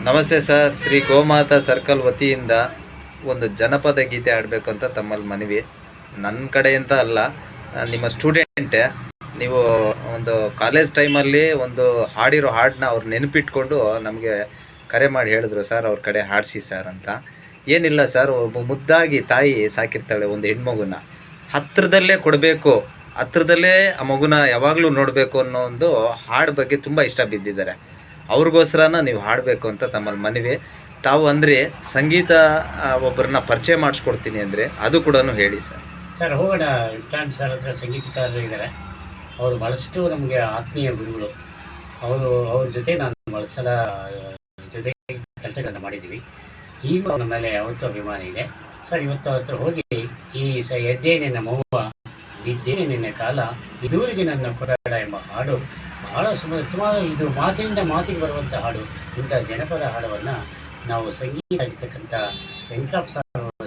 ನಮಸ್ತೆ sir, Shri ಗೋಮಾತಾ circle ವತಿಯಿಂದ ಒಂದು ಜನಪದ ಗೀತೆ ಆಡಬೇಕು ಅಂತ ತಮ್ಮಲ್ಲಿ ಮನವಿ. ನನ್ನ ಕಡೆಯಿಂದ ಅಲ್ಲ, ನಿಮ್ಮ ಸ್ಟೂಡೆಂಟೇ. ನೀವು ಒಂದು ಕಾಲೇಜ್ ಟೈಮಲ್ಲಿ ಒಂದು ಹಾಡಿರೋ ಹಾಡನ್ನ ಅವ್ರು ನೆನಪಿಟ್ಕೊಂಡು ನಮಗೆ ಕರೆ ಮಾಡಿ ಹೇಳಿದ್ರು, ಸರ್ ಅವ್ರ ಕಡೆ ಹಾಡಿಸಿ ಸರ್ ಅಂತ. ಏನಿಲ್ಲ ಸರ್, ಒಬ್ಬ ಮುದ್ದಾಗಿ ತಾಯಿ ಸಾಕಿರ್ತಾಳೆ ಒಂದು ಹೆಣ್ಮಗುನ, ಹತ್ತಿರದಲ್ಲೇ ಕೊಡಬೇಕು, ಹತ್ತಿರದಲ್ಲೇ ಆ ಮಗುನ ಯಾವಾಗಲೂ ನೋಡಬೇಕು ಅನ್ನೋ ಒಂದು ಹಾಡು ಬಗ್ಗೆ ತುಂಬ ಇಷ್ಟ ಬಿದ್ದಿದ್ದಾರೆ. ಅವ್ರಿಗೋಸ್ಕರನ ನೀವು ಹಾಡಬೇಕು ಅಂತ ತಮ್ಮಲ್ಲಿ ಮನವಿ. ತಾವು ಅಂದರೆ ಸಂಗೀತ ಒಬ್ಬರನ್ನ ಪರಿಚಯ ಮಾಡಿಸ್ಕೊಡ್ತೀನಿ ಅಂದರೆ ಅದು ಕೂಡ ಹೇಳಿ ಸರ್. ಸರ್ ಹೋಗೋಣ. ವಿಕ್ರಾಂತ್ ಸರ್ ಹತ್ರ ಸಂಗೀತಕಾರರು ಇದ್ದಾರೆ. ಅವರು ಭಾಳಷ್ಟು ನಮಗೆ ಆತ್ಮೀಯ ಗುರುಗಳು. ಅವ್ರ ಜೊತೆ ನಾನು ಭಾಳ ಸಲ ಜೊತೆ ಕೆಲಸಗಳನ್ನು ಮಾಡಿದ್ದೀವಿ. ಈಗ ಅವನ ಮೇಲೆ ಯಾವತ್ತೂ ಅಭಿಮಾನ ಇದೆ ಸರ್. ಇವತ್ತು ಅವ್ರ ಹತ್ರ ಹೋಗಿ ಈ ಎದ್ದೇ ನಿನ್ನ ಮೌವ ಬಿದ್ದೇನೆ ನಿನ್ನ ಕಾಲ ಇದುವರೆಗೆ ನನ್ನ ಕೊಡಾಡ ಎಂಬ ಹಾಡು ಬಹಳ ಸುಮಾರು ಇದು ಮಾತಿನಿಂದ ಮಾತಿಗೆ ಬರುವಂಥ ಹಾಡು. ಇಂಥ ಜನಪದ ಹಾಡವನ್ನು ನಾವು ಸಂಗೀತ ಆಗಿರ್ತಕ್ಕಂಥ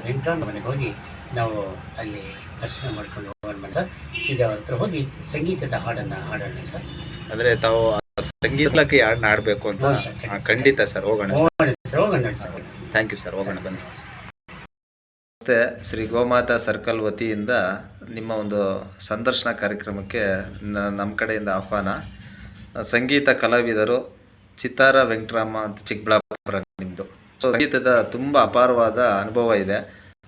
ಸೆಂಟ್ರಾಮ್ ಮನೆಗೆ ಹೋಗಿ ನಾವು ಅಲ್ಲಿ ದರ್ಶನ ಮಾಡ್ಕೊಂಡು ಹೋಗೋಣ ಸರ್. ಸೀದಾ ಅವ್ರ ಹತ್ರ ಹೋಗಿ ಸಂಗೀತದ ಹಾಡನ್ನು ಹಾಡೋಣ ಸರ್. ಅಂದರೆ ತಾವು ಸಂಗೀತಕ್ಕೆ ಹಾಡನ್ನ ಆಡಬೇಕು ಅಂತ? ಖಂಡಿತ ಸರ್, ಹೋಗೋಣ ಸರ್. ಥ್ಯಾಂಕ್ ಯು ಸರ್, ಹೋಗೋಣ ಬನ್ನಿ. ನಮಸ್ತೆ, ಶ್ರೀ ಗೋಮಾತಾ ಸರ್ಕಲ್ ವತಿಯಿಂದ ನಿಮ್ಮ ಒಂದು ಸಂದರ್ಶನ ಕಾರ್ಯಕ್ರಮಕ್ಕೆ ನಮ್ಮ ಕಡೆಯಿಂದ ಆಹ್ವಾನ. ಸಂಗೀತ ಕಲಾವಿದರು ಚಿತ್ತಾರ ವೆಂಕಟರಾಮ ಅಂತ ಚಿಕ್ಕಬಳ್ಳಾಪುರ ನಿಮ್ಮದು. ಸೊ ಸಂಗೀತದ ತುಂಬ ಅಪಾರವಾದ ಅನುಭವ ಇದೆ.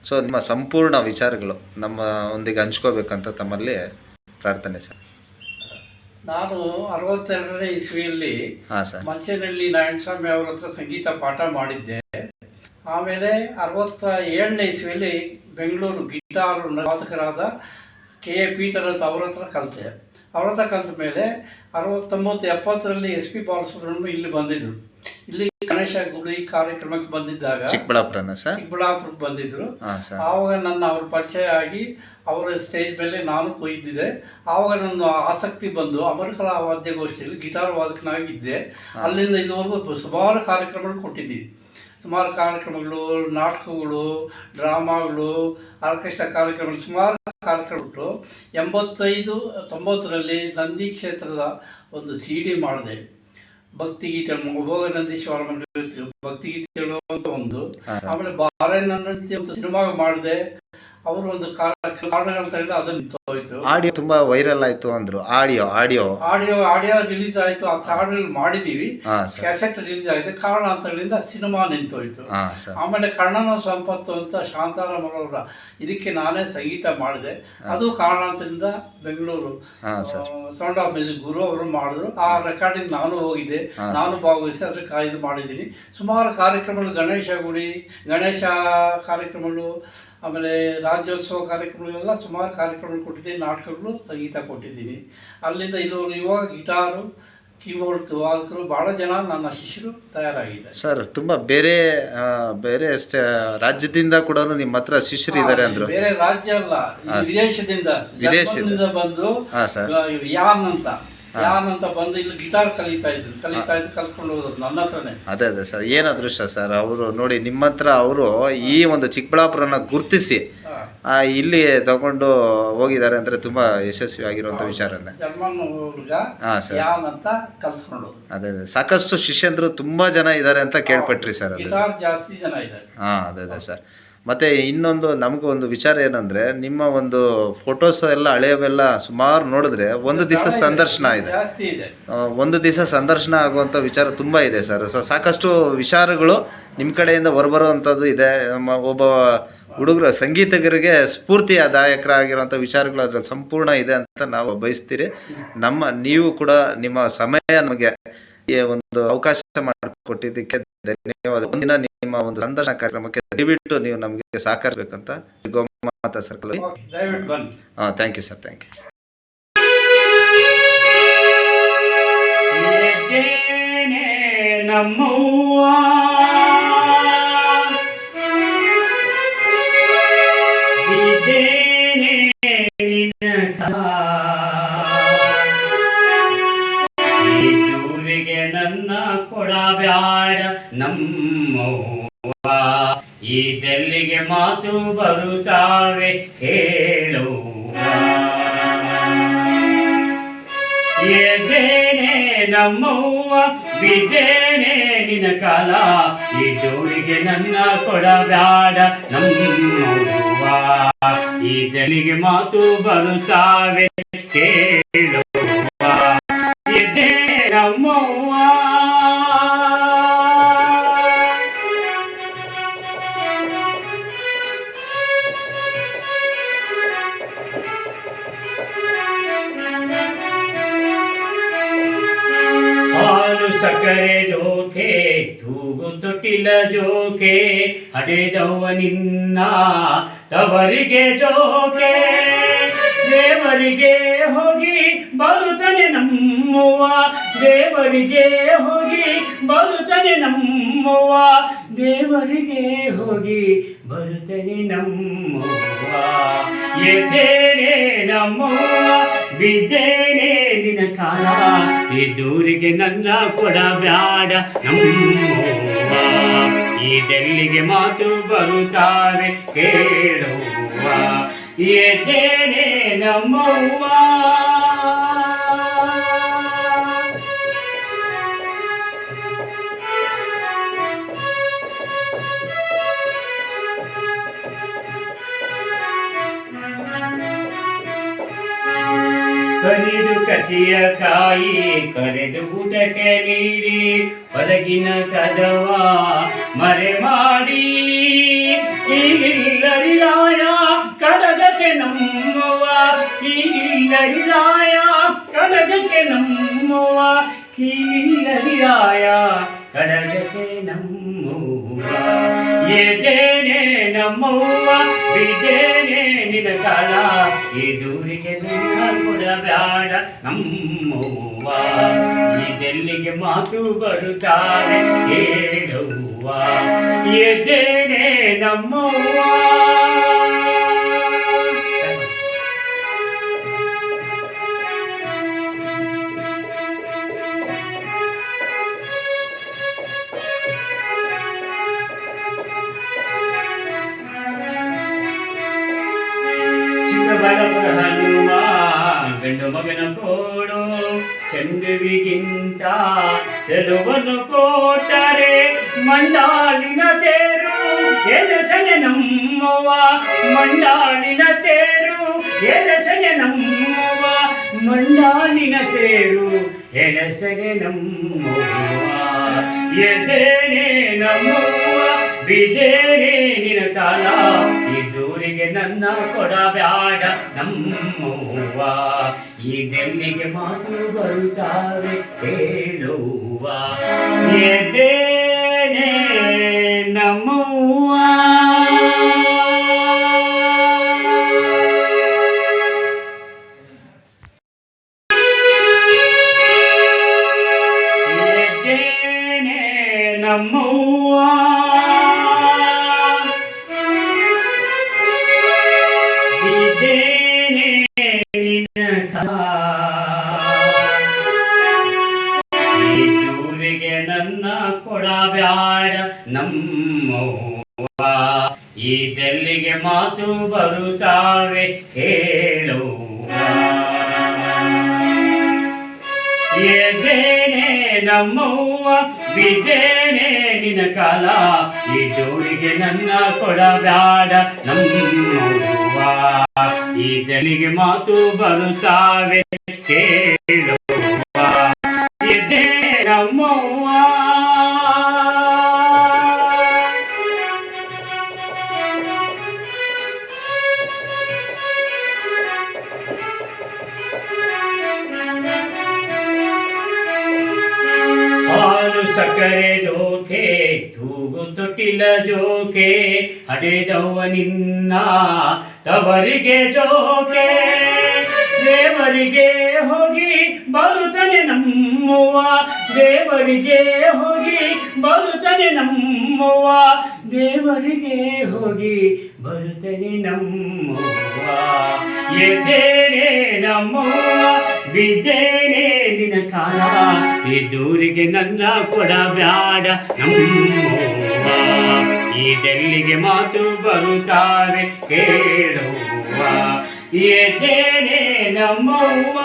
ಸೊ ನಿಮ್ಮ ಸಂಪೂರ್ಣ ವಿಚಾರಗಳು ನಮ್ಮ ಒಂದಿಗೆ ಹಂಚ್ಕೋಬೇಕಂತ ತಮ್ಮಲ್ಲಿ ಪ್ರಾರ್ಥನೆ ಸರ್. ನಾನು 62ನೇ ಇಸ್ವಿಯಲ್ಲಿ ಮಂಚೇನಹಳ್ಳಿ ನಾರಾಯಣಸ್ವಾಮಿ ಅವರ ಹತ್ರ ಸಂಗೀತ ಪಾಠ ಮಾಡಿದ್ದೆ. ಆಮೇಲೆ 67ನೇ ಇಸ್ವಿಯಲ್ಲಿ ಬೆಂಗಳೂರು ಗಿಟಾರ್ ವಾದಕರಾದ ಕೆ ಎ ಪೀಟರ್ ಅಂತ ಅವ್ರ ಹತ್ರ ಕಲಿತೆ. ಅವ್ರ ಹತ್ರ ಕಲಿತ ಮೇಲೆ 69, 70ರಲ್ಲಿ ಎಸ್ ಪಿ ಬಾಲಸುಬ್ರಹ್ಮಣ್ಯ ಇಲ್ಲಿ ಬಂದಿದ್ರು. ಇಲ್ಲಿ ಗಣೇಶ ಗುಡಿ ಕಾರ್ಯಕ್ರಮಕ್ಕೆ ಬಂದಿದ್ದಾಗ ಚಿಕ್ಕಬಳ್ಳಾಪುರಕ್ಕೆ ಬಂದಿದ್ರು. ಆವಾಗ ನನ್ನ ಅವ್ರ ಪರಿಚಯ ಆಗಿ ಅವರ ಸ್ಟೇಜ್ ಮೇಲೆ ನಾನು ಕೊಯ್ದಿದ್ದೆ. ಆವಾಗ ನನ್ನ ಆಸಕ್ತಿ ಬಂದು ಅಮರಕಲಾ ವಾದ್ಯಗೋಷ್ಠಿಯಲ್ಲಿ ಗಿಟಾರ್ ವಾದಕನಾಗಿದ್ದೆ. ಅಲ್ಲಿಂದ ಇದುವರೆಗೂ ಸುಮಾರು ಕಾರ್ಯಕ್ರಮಗಳು ಕೊಟ್ಟಿದ್ದೀವಿ. ಸುಮಾರು ಕಾರ್ಯಕ್ರಮಗಳು, ನಾಟಕಗಳು, ಡ್ರಾಮಾಗಳು, ಆರ್ಕೆಸ್ಟ್ರಾ ಕಾರ್ಯಕ್ರಮಗಳು, ಸುಮಾರು ಕಾರ್ಯಕ್ರಮಗಳು. 85, 90ರಲ್ಲಿ ನಂದಿ ಕ್ಷೇತ್ರದ ಒಂದು CD ಮಾಡಿದೆ. ಭಕ್ತಿಗೀತೆಗಳು, ಮೊಬೋಗ ನಂದೀಶ್ವರ ಭಕ್ತಿಗೀತೆಗಳು ಅಂತ ಒಂದು. ಆಮೇಲೆ ಬಾರೇನಂತಿ ಒಂದು ಸಿನಿಮಾ ಮಾಡಿದೆ. ಅವರು ಒಂದು ಕಾರಣಗಳ ತಗೊಂಡು ಅದನ್ನು ನಿಂತೋಯ್ತು. ಆಡಿಯೋ ತುಂಬಾ ವೈರಲ್ ಆಯ್ತು ಅಂದ್ರು. ಆಡಿಯೋ ರಿಲೀಸ್ ಆಯ್ತು. ಆ ಹಾಡುಗಳು ಮಾಡಿದೀವಿ. ಕ್ಯಾಸೆಟ್ ರಿಲೀಸ್ ಆಗಿದೆ. ಕಾರಣಾಂತರಗಳಿಂದ ಸಿನಿಮಾ ನಿಂತೋಯ್ತು. ಆಮೇಲೆ ಕಣ್ಣನ ಸಂಪತ್ತು ಅಂತ ಶಾಂತಾರಾಮ್ ಅವರ ಇದಕ್ಕೆ ನಾನೇ ಸಂಗೀತ ಮಾಡಿದೆ. ಅದು ಕಾರಣಾಂತರದಿಂದ ಬೆಂಗಳೂರು ಸೌಂಡ್ ಆಫ್ ಮ್ಯೂಸಿಕ್ ಗುರು ಅವರು ಮಾಡಿದ್ರು. ಆ ರೆಕಾರ್ಡಿಂಗ್ ನಾನು ಹೋಗಿದ್ದೆ, ನಾನು ಭಾಗವಹಿಸಿ ಅದಕ್ಕೆ ಇದು ಮಾಡಿದ್ದೀನಿ. ಸುಮಾರು ಕಾರ್ಯಕ್ರಮಗಳು, ಗಣೇಶ ಕಾರ್ಯಕ್ರಮಗಳು, ಆಮೇಲೆ ರಾಜ್ಯೋತ್ಸವ ಕಾರ್ಯಕ್ರಮಗಳೆಲ್ಲ ಸುಮಾರು ಕಾರ್ಯಕ್ರಮಗಳು ಕೊಟ್ಟಿದ್ದೀನಿ. ನಾಟಕಗಳು, ಸಂಗೀತ ಕೊಟ್ಟಿದ್ದೀನಿ. ಅಲ್ಲಿಂದ ಇವಾಗ ಗಿಟಾರು, ಕೀಬೋರ್ಡ್ ವಾದಕರು ಭಾಳ ಜನ ನನ್ನ ಶಿಷ್ಯರು ತಯಾರಾಗಿದ್ದಾರೆ ಸರ್. ತುಂಬ ಬೇರೆ ರಾಜ್ಯದಿಂದ ಕೂಡ ನಿಮ್ಮ ಹತ್ರ ಶಿಷ್ಯರು ಇದ್ದಾರೆ ಅಂದ್ರು. ಬೇರೆ ರಾಜ್ಯ ಅಲ್ಲ, ವಿದೇಶದಿಂದ ಬಂದು ಯಾನ್ ಅಂತ ಬಂದು ಇಲ್ಲಿ ಗಿಟಾರ್ ಕಲಿತಾ ಇದ್ರು ಕಲ್ತ್ಕೊಂಡು ಹೋದ್ರು ನನ್ನ ಹತ್ರನೇ. ಅದೇ ಸರ್, ಏನು ಅದೃಷ್ಟ ಸರ್. ಅವರು ನೋಡಿ ನಿಮ್ಮ ಹತ್ರ ಅವರು ಈ ಒಂದು ಚಿಕ್ಕಬಳ್ಳಾಪುರನ ಗುರುತಿಸಿ ಇಲ್ಲಿ ತಗೊಂಡು ಹೋಗಿದ್ದಾರೆ ಅಂದ್ರೆ ತುಂಬಾ ಯಶಸ್ವಿ ಆಗಿರುವಂತ ವಿಚಾರನೇ. ಅದೇ ಸಾಕಷ್ಟು ಶಿಷ್ಯಂದ್ರು ತುಂಬಾ ಜನ ಇದ್ದಾರೆ ಅಂತ ಕೇಳ್ಪಟ್ರಿ ಸರ್. ಅದೇ ಸರ್. ಮತ್ತೆ ಇನ್ನೊಂದು ನಮಗೂ ಒಂದು ವಿಚಾರ ಏನಂದ್ರೆ, ನಿಮ್ಮ ಒಂದು ಫೋಟೋಸ್ ಎಲ್ಲ ಹಳೆಯವೆಲ್ಲ ಸುಮಾರು ನೋಡಿದ್ರೆ ಒಂದು ದಿವಸ ಸಂದರ್ಶನ ಇದೆ, ಒಂದು ದಿವಸ ಸಂದರ್ಶನ ಆಗುವಂಥ ವಿಚಾರ ತುಂಬ ಇದೆ ಸರ್. ಸೊ ಸಾಕಷ್ಟು ವಿಚಾರಗಳು ನಿಮ್ಮ ಕಡೆಯಿಂದ ಹೊರಬರುವಂಥದ್ದು ಇದೆ. ಒಬ್ಬ ಹುಡುಗರು ಸಂಗೀತಗರಿಗೆ ಸ್ಫೂರ್ತಿದಾಯಕರಾಗಿರುವಂಥ ವಿಚಾರಗಳು ಅದ್ರಲ್ಲಿ ಸಂಪೂರ್ಣ ಇದೆ ಅಂತ ನಾವು ಬಯಸ್ತೀರಿ. ನೀವು ಕೂಡ ನಿಮ್ಮ ಸಮಯ ನಮಗೆ ಒಂದು ಅವಕಾಶ ಮಾಡಿಕೊಟ್ಟಿದ್ದಕ್ಕೆ ಧನ್ಯವಾದ. ಒಂದಿನ ನಿಮ್ಮ ಒಂದು ಸಂದರ್ಶನ ಕಾರ್ಯಕ್ರಮಕ್ಕೆ ದಯವಿಟ್ಟು ನೀವು ನಮಗೆ ಸಹಕರಿಸಬೇಕಂತ Gomata circle. Thank you sir, thank you. ನನ್ನ ಕೊಡಬ್ಯಾಡ ನಮ್ಮವ್ವ, ಈ ದೆಲ್ಲಿಗೆ ಮಾತು ಬರುತ್ತಾವೆ ಹೇಳುವ. ಎದ್ದೇನೆ ನಮ್ಮವ್ವ ಬಿದ್ದೇನೆ ನಿನ್ನ ಕಾಲ ಈ ದೂರಿಗೆ ನನ್ನ ಕೊಡಬ್ಯಾಡ ನಮ್ಮವ್ವ ಈ ದಲಿಗೆ ಮಾತು ಬರುತ್ತಾವೆ ಕೇಳುವ ಎದ್ದೇ ನಮ್ಮವ್ವ ಹಾಲು ಸಕ್ಕರೆ ಜೋಕೆ ತೂಗು ತೊಟ್ಟಿಲ ಜೋಕೆ ಹಡೆದವ ನಿನ್ನ ತವರಿಗೆ ಜೋಕೆ ದೇವರಿಗೆ ಹೋಗಿ ಬರುತ್ತಾನೆ ನಮ್ಮವ್ವ ದೇವರಿಗೆ ಹೋಗಿ ಬರುತ್ತಾನೆ ನಮ್ಮವ್ವ ದೇವರಿಗೆ ಹೋಗಿ ಬರುತ್ತಾನೆ ನಮ್ಮವ್ವ ಎದ್ದೇನೆ ನಮ್ಮವ್ವ ಬಿದ್ದೇನೆ ನಿನ್ನ ಕಾಲ ಈ ದೂರಿಗೆ ನನ್ನ ಕೊಡಬ್ಯಾಡ ನಮ್ಮವ್ವ ಈ ಡೆಲ್ಲಿಗೆ ಮಾತು ಬರುತ್ತಾರೆ ಕೇಳುವ ಎದ್ದೇನೆ ನಮ್ಮವ್ವ ಕರಿದು ಕಚಿಯ ಕಾಯಿ ಕರೆದು ಊಟಕ್ಕೆ ನೀಡಿ ಹೊರಗಿನ ಕದವ ಮರೆ ಮಾಡಿ ಕೀಗಿಲ್ಲರಿರಾಯ ಕಡಗಕ್ಕೆ ನಮ್ಮವ್ವ ಕೀಗಿಲ್ಲರಿರಾಯ ಕಡಗಕ್ಕೆ ನಮ್ಮವ್ವ ಕೀಗಿಲ್ಲರಿರಾಯ ಕಡಗಕ್ಕೆ ನಮ್ಮವ್ವ ಎದ್ದೇನೆ ನಮ್ಮವ್ವ ಬಿದ್ದೇನೆ ನಿನ್ನ ಕಾಲ ಈ ದೂರಿಗೆ ನನ್ನ ಕೊಡಬ್ಯಾಡ ನಮ್ಮವ್ವ ಇದೆಲ್ಲಿಗೆ ಮಾತು ಬರುತ್ತಾರೆ ಕೇಳುವ ಎದ್ದೇನೆ ನಮ್ಮವ್ವ ಚಿಕ್ಕಬಳ್ಳಾಪುರ ಹನುಮ ಗಂಡು ಮಗನ ಕೋಡು ಚಂದುವಿಗಿಂತ ಚೆಲುವನ್ನು ಕೋಟರೆ ಮಂಡಾಳಿನ ತೇರು ಎನಸನೆ ನಮ್ಮವ್ವ ಮಂಡಾಳಿನ ತೇರು ಎನಸನೆ ನಮ್ಮವ್ವ ಮಂಡಾಳಿನ ತೇರು ಎನಸನೆ ನಮ್ಮವ್ವ ಎದ್ದೇನೆ ನಮ್ಮವ್ವ ಬಿದ್ದೇನೆ ನಿನ್ನ ಕಾಲ ಈ ದೂರಿಗೆ ನನ್ನ ಕೊಡಬ್ಯಾಡ ನಮ್ಮವ್ವ ಈ ಡೆಲ್ಲಿಗೆ ಮಾತು ಬರುತ್ತಾರೆ ಹೇಳುವ ಎದ್ದೇನೆ ನಮ್ಮವ್ವ ಎದ್ದೇನೆ ನಮ್ಮವ್ವ ಈ ದೂರಿಗೆ ನನ್ನ ಕೊಡಬ್ಯಾಡ ನಮ್ಮವ್ವ ಈ ಡೆಲ್ಲಿಗೆ ಮಾತು ಬರುತ್ತಾವೆ ಕೇಳುವ ಎದ್ದೇನೆ ನಮ್ಮವ್ವ ಬಿದ್ದೇನೆ ನಿನ್ನ ಕಾಲ ಈ ದೂರಿಗೆ ನನ್ನ ಕೊಡಬ್ಯಾಡ ನಮ್ಮವ್ವ ಈ ಡೆಲ್ಲಿಗೆ ಮಾತು ಬರುತ್ತಾವೆ ಕೇಳುವ ಎದ್ದೇನೆ ನಮ್ಮವ್ವ ಹಾಲು ಸಕ್ಕರೆ ಜೋಕೆ ತೂಗು ತೊಟ್ಟಿಲ ಜೋಕೆ ಹಡೆದವ ನಿನ್ನ ತವರಿಗೆ ಜೋಕೆ ದೇವರಿಗೆ ಹೋಗಿ ಬರುತ್ತಾನೆ ನಮ್ಮವ್ವ ದೇವರಿಗೆ ಹೋಗಿ ಬರುತ್ತಾನೆ ನಮ್ಮವ್ವ ದೇವರಿಗೆ ಹೋಗಿ ಬರುತ್ತಾನೆ ನಮ್ಮವ್ವ ಎದ್ದೇನೆ ನಮ್ಮವ್ವ ಬಿದ್ದೇನೆ ನಿನ್ನ ಕಾಲ ಈ ದೂರಿಗೆ ನನ್ನ ಕೊಡಬ್ಯಾಡ ನಮ್ಮವ್ವ ಈ ಡೆಲ್ಲಿಗೆ ಮಾತು ಬರುತ್ತಾರೆ ಕೇಳುವ ಎದ್ದೇನೆ ನಮ್ಮವ್ವ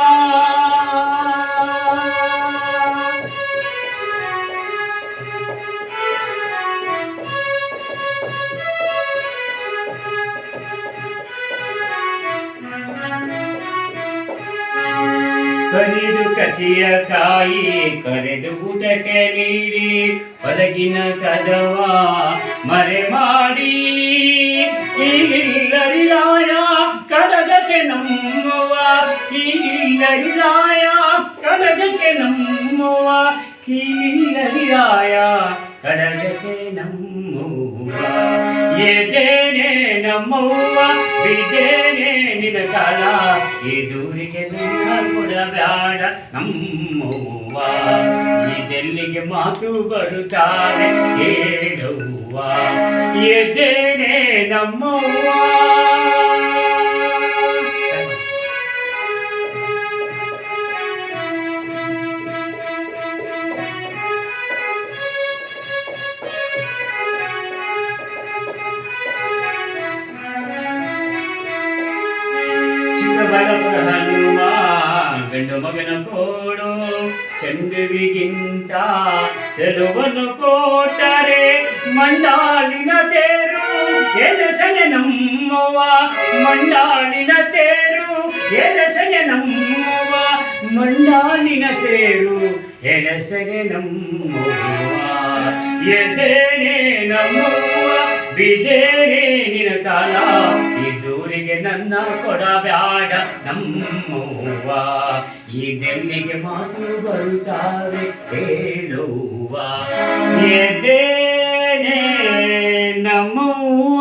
ಕರಿದು ಕಚಿಯ ಕಾಯಿ ಕರೆದು ಊಟಕ್ಕೆ ನೀಡಿ ಹೊರಗಿನ ಕದವ ಮರೆ ಮಾಡಿ ಕೀಳಿಲ್ಲರಿರಾಯ ಕಡಗಕ್ಕೆ ನಮ್ಮುವ ಕೀಳಿಲ್ಲರಿರಾಯ ಕಡಗಕ್ಕೆ ನಮ್ಮುವ ಕೀಳಿಲ್ಲರಿರಾಯ ಕಡಗಕ್ಕೆ ನಮ್ಮುವ ಎದೇನೆ ನಮ್ಮವ್ವ ಬಿದ್ದೇನೆ ನಿನ ಕಾಲ ಎದುರಿಗೆ ನನ್ನ ಕೊಡಬೇಡ ನಮ್ಮವ್ವ ಇದೆಲ್ಲಿಗೆ ಮಾತು ಬರುತ್ತಾರೆ ಹೇಳುವ ಎದ್ದೇನೆ ನಮ್ಮವ್ವ. ಚಿಕ್ಕಬಳ್ಳಾಪುರ ಹನುಮ ಗಂಡು ಮಗನ ಕೋಡು ಚಂದುವಿಗಿಂತ ಚೆಲುವನ್ನು ಕೋಟರೆ ಮಂಡಾಳಿನ ತೇರು ಎನಸನೆ ನಮ್ಮವ್ವ ಮಂಡಾಳಿನ ತೇರು ಎನಸನೆ ನಮ್ಮವ್ವ ಮಂಡಾಳಿನ ತೇರು ಎನಸನೆ ನಮ್ಮವ್ವ ಎದೇನೆ ನಮ್ಮವ್ವ ಬಿದ್ದೇನೆ ನಿನ ಕಾಲ ಇದೂರಿಗೆ ನನ್ನ ಕೊಡಬ್ಯಾಡ ನಮ್ಮವ್ವ ಇದೆಲ್ಲಿಗೆ ಮಾತು ಬರುತ್ತಾರೆ ಹೇಳುವ ಎದ್ದೇನೆ ನಮ್ಮವ್ವ.